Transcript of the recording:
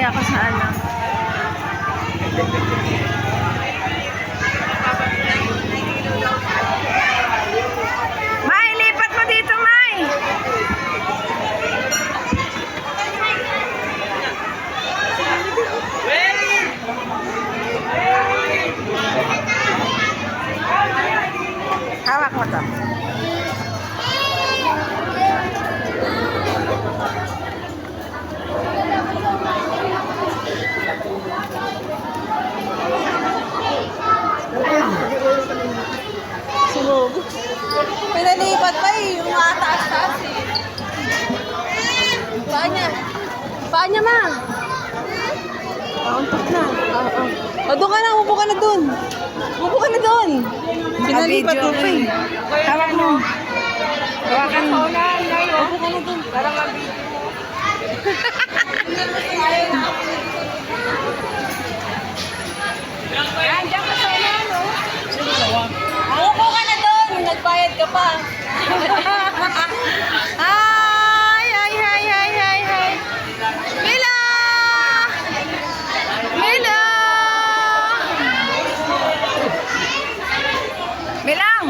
Sasakay ako sa ano. May, lipat mo dito, May. Hawak mo to. Sumog. Pinalipat pa eh. Yung mga taas-taas eh. Paa niya. Paa niya, ma. Pauntok na. Oo. O, doon ka na. Upo ka na doon. Upo ka na doon. Pinalipat mo pa eh. Hawak mo. Hawakan mo. Upo ka na doon. Parang mag-video. Yan, dyan ka sa ulan, no? Upo ka na doon. Nagbayad ka pa. Hi! Hi! Hi! Hi! Hi! Hi! Mila! Mila! Milang!